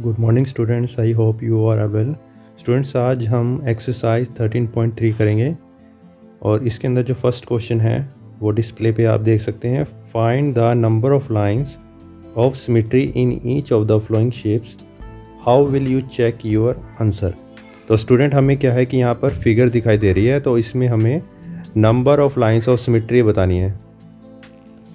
Good morning students, I hope you are well. Students, आज हम exercise 13.3 करेंगे और इसके अंदर जो फर्स्ट क्वेश्चन है वो डिस्प्ले पे आप देख सकते हैं। Find the number of lines of symmetry in each of the following shapes, how will you check your answer. तो स्टूडेंट, हमें क्या है कि यहाँ पर फिगर दिखाई दे रही है, तो इसमें हमें number of lines of symmetry बतानी है।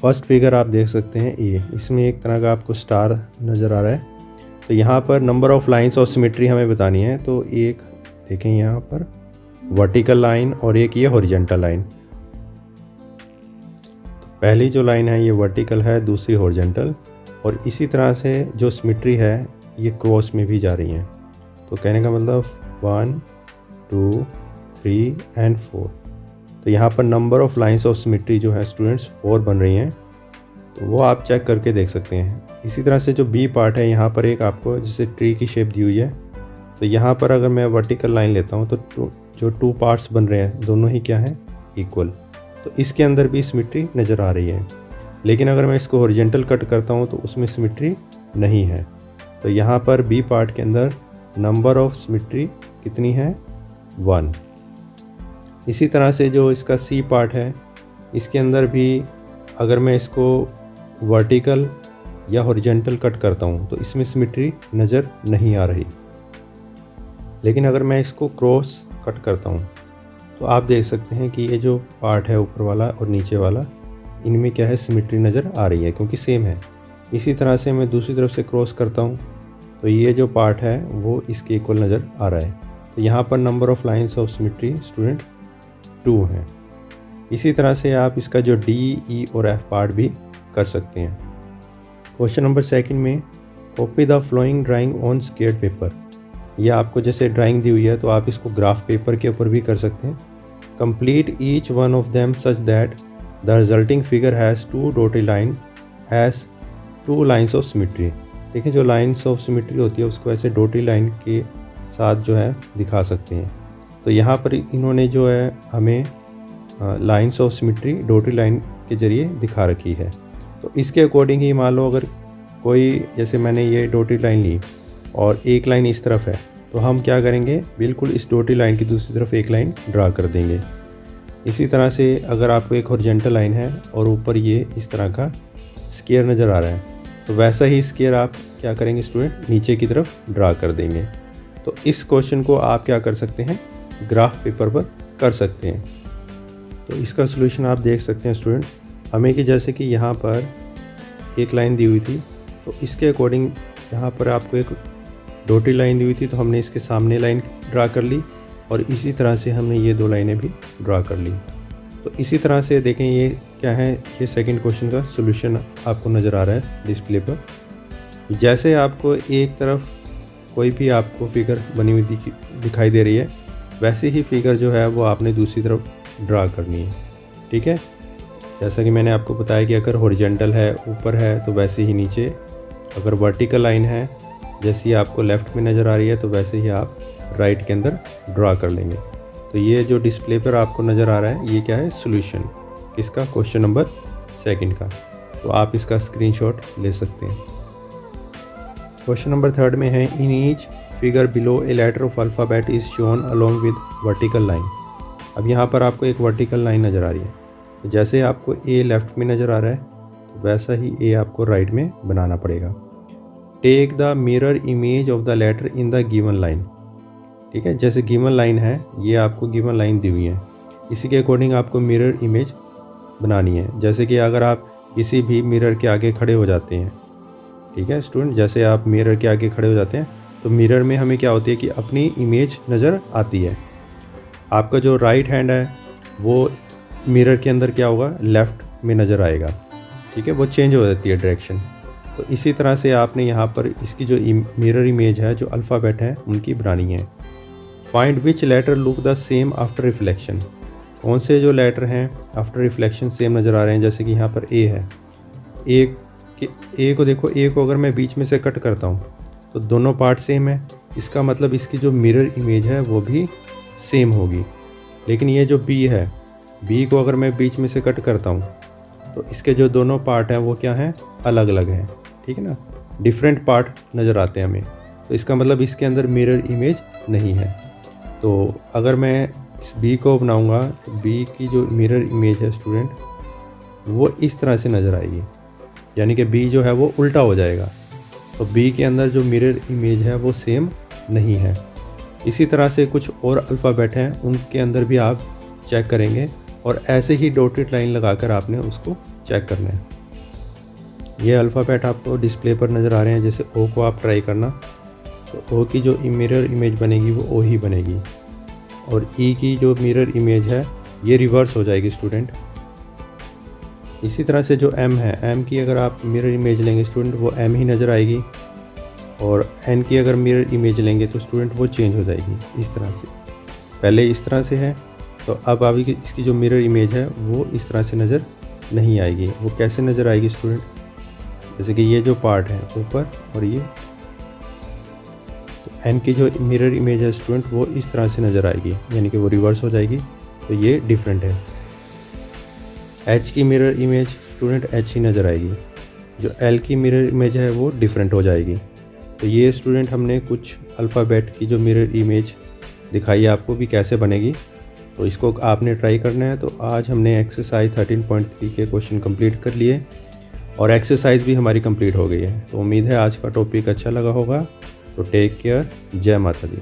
फर्स्ट फिगर आप देख सकते हैं ए, इसमें एक तरह का आपको स्टार नज़र आ रहा है। तो यहाँ पर number of lines of symmetry हमें बतानी है। तो एक देखें यहाँ पर वर्टिकल लाइन और एक ये हॉरिजॉन्टल लाइन। तो पहली जो लाइन है ये वर्टिकल है, दूसरी हॉरिजॉन्टल, और इसी तरह से जो सिमेट्री है ये क्रॉस में भी जा रही हैं। तो कहने का मतलब 1 2 3 एंड 4। तो यहाँ पर number of lines of symmetry जो है स्टूडेंट्स 4 बन रही हैं, तो वो आप चेक करके देख सकते हैं। इसी तरह से जो बी पार्ट है, यहाँ पर एक आपको जैसे ट्री की शेप दी हुई है, तो यहाँ पर अगर मैं वर्टिकल लाइन लेता हूँ तो जो 2 पार्ट्स बन रहे हैं दोनों ही क्या हैं, इक्वल। तो इसके अंदर भी सिमेट्री नज़र आ रही है। लेकिन अगर मैं इसको हॉरिजॉन्टल कट करता हूँ तो उसमें सिमेट्री नहीं है। तो यहाँ पर बी पार्ट के अंदर नंबर ऑफ सिमेट्री कितनी है, 1। इसी तरह से जो इसका सी पार्ट है, इसके अंदर भी अगर मैं इसको वर्टिकल या हॉरिजॉन्टल कट करता हूँ तो इसमें सिमेट्री नज़र नहीं आ रही। लेकिन अगर मैं इसको क्रॉस कट करता हूँ तो आप देख सकते हैं कि ये जो पार्ट है ऊपर वाला और नीचे वाला, इनमें क्या है, सिमेट्री नज़र आ रही है क्योंकि सेम है। इसी तरह से मैं दूसरी तरफ से क्रॉस करता हूँ तो ये जो पार्ट है वो इसके इक्वल नज़र आ रहा है। तो यहाँ पर number of lines of symmetry student 2 हैं। इसी तरह से आप इसका जो डी, ई और एफ पार्ट भी कर सकते हैं। क्वेश्चन नंबर 2 में copy the flowing drawing on square paper. ये आपको जैसे ड्राइंग दी हुई है तो आप इसको ग्राफ पेपर के ऊपर भी कर सकते हैं। Complete each one of them such that the resulting figure has 2 dotted line has 2 lines of symmetry. देखिए, जो लाइन्स ऑफ सिमेट्री होती है उसको ऐसे डॉटेड लाइन के साथ जो है दिखा सकते हैं। तो यहाँ पर इन्होंने जो है हमें lines of symmetry dotted line के ज़रिए दिखा रखी है। तो इसके अकॉर्डिंग ही मान लो अगर कोई, जैसे मैंने ये डॉटेड लाइन ली और एक लाइन इस तरफ है, तो हम क्या करेंगे, बिल्कुल इस डॉटेड लाइन की दूसरी तरफ एक लाइन ड्रा कर देंगे। इसी तरह से अगर आपको एक हॉरिजॉन्टल लाइन है और ऊपर ये इस तरह का स्क्वायर नज़र आ रहा है, तो वैसा ही स्क्वायर आप क्या करेंगे स्टूडेंट, नीचे की तरफ ड्रा कर देंगे। तो इस क्वेश्चन को आप क्या कर सकते हैं, ग्राफ पेपर पर कर सकते हैं। तो इसका सलूशन आप देख सकते हैं स्टूडेंट, हमें कि जैसे कि यहाँ पर एक लाइन दी हुई थी, तो इसके अकॉर्डिंग यहाँ पर आपको एक डॉटेड लाइन दी हुई थी, तो हमने इसके सामने लाइन ड्रा कर ली और इसी तरह से हमने ये 2 लाइनें भी ड्रा कर ली। तो इसी तरह से देखें, ये क्या है, ये सेकंड क्वेश्चन का सॉल्यूशन आपको नज़र आ रहा है डिस्प्ले पर। जैसे आपको एक तरफ कोई भी आपको फिगर बनी हुई दिखाई दे रही है, वैसे ही फिगर जो है वो आपने दूसरी तरफ ड्रा करनी है। ठीक है, जैसा कि मैंने आपको बताया कि अगर हॉरिजॉन्टल है ऊपर है तो वैसे ही नीचे, अगर वर्टिकल लाइन है जैसी आपको लेफ़्ट में नज़र आ रही है तो वैसे ही आप राइट के अंदर ड्रा कर लेंगे। तो ये जो डिस्प्ले पर आपको नज़र आ रहा है ये क्या है, सॉल्यूशन किसका, क्वेश्चन नंबर 2 का। तो आप इसका स्क्रीनशॉट ले सकते हैं। क्वेश्चन नंबर 3 में है, in each figure below a letter of alphabet is shown along with vertical line. अब यहाँ पर आपको एक वर्टिकल लाइन नज़र आ रही है, तो जैसे आपको ए लेफ़्ट में नज़र आ रहा है तो वैसा ही ए आपको राइट में बनाना पड़ेगा। Take the mirror image of the letter in the given line. ठीक है, जैसे गिवन लाइन है, ये आपको गिवन लाइन दी हुई है, इसी के अकॉर्डिंग आपको मिरर इमेज बनानी है। जैसे कि अगर आप किसी भी मिरर के आगे खड़े हो जाते हैं, ठीक है स्टूडेंट, जैसे आप मिरर के आगे खड़े हो जाते हैं तो मिरर में हमें क्या होती है कि अपनी इमेज नज़र आती है। आपका जो राइट हैंड है वो मिरर के अंदर क्या होगा, लेफ़्ट में नज़र आएगा। ठीक है, वो चेंज हो जाती है डायरेक्शन। तो इसी तरह से आपने यहाँ पर इसकी जो मिरर इमेज है, जो अल्फ़ाबेट है उनकी बनानी है। Find which letter look the same after reflection. कौन से जो लेटर हैं आफ्टर रिफ्लेक्शन सेम नज़र आ रहे हैं। जैसे कि यहाँ पर ए है, ए को देखो, ए को अगर मैं बीच में से कट करता हूँ तो दोनों पार्ट सेम है, इसका मतलब इसकी जो मिरर इमेज है वो भी सेम होगी। लेकिन ये जो बी है, बी को अगर मैं बीच में से कट करता हूँ तो इसके जो दोनों पार्ट हैं वो क्या हैं, अलग अलग हैं। ठीक है ना, डिफरेंट पार्ट नज़र आते हैं हमें। तो इसका मतलब इसके अंदर मिरर इमेज नहीं है। तो अगर मैं इस बी को बनाऊंगा तो बी की जो मिरर इमेज है स्टूडेंट वो इस तरह से नज़र आएगी, यानी कि बी जो है वो उल्टा हो जाएगा। तो बी के अंदर जो मिरर इमेज है वो सेम नहीं है। इसी तरह से कुछ और अल्फ़ाबेट हैं, उनके अंदर भी आप चेक करेंगे और ऐसे ही डॉटेड लाइन लगाकर आपने उसको चेक करना है। ये अल्फ़ाबेट आपको डिस्प्ले पर नज़र आ रहे हैं, जैसे ओ को आप ट्राई करना तो ओ की जो मिरर इमेज बनेगी वो ओ ही बनेगी, और ई की जो मिरर इमेज है ये रिवर्स हो जाएगी स्टूडेंट। इसी तरह से जो एम है, एम की अगर आप मिरर इमेज लेंगे स्टूडेंट वो एम ही नज़र आएगी, और एन की अगर मिरर इमेज लेंगे तो स्टूडेंट वो चेंज हो जाएगी इस तरह से। पहले इस तरह से है तो अब अभी इसकी जो मिरर इमेज है वो इस तरह से नज़र नहीं आएगी। वो कैसे नज़र आएगी स्टूडेंट, जैसे कि ये जो पार्ट है ऊपर और ये, तो एन की जो मिरर इमेज है स्टूडेंट वो इस तरह से नज़र आएगी, यानी कि वो रिवर्स हो जाएगी, तो ये डिफरेंट है। एच की मिरर इमेज स्टूडेंट एच ही नज़र आएगी, जो एल की मिरर इमेज है वो डिफरेंट हो जाएगी। तो ये स्टूडेंट हमने कुछ अल्फ़ाबेट की जो मिरर इमेज दिखाई है आपको भी कैसे बनेगी, तो इसको आपने ट्राई करना है। तो आज हमने एक्सरसाइज 13.3 के क्वेश्चन कंप्लीट कर लिए और एक्सरसाइज भी हमारी कंप्लीट हो गई है। तो उम्मीद है आज का टॉपिक अच्छा लगा होगा। तो टेक केयर, जय माता दी।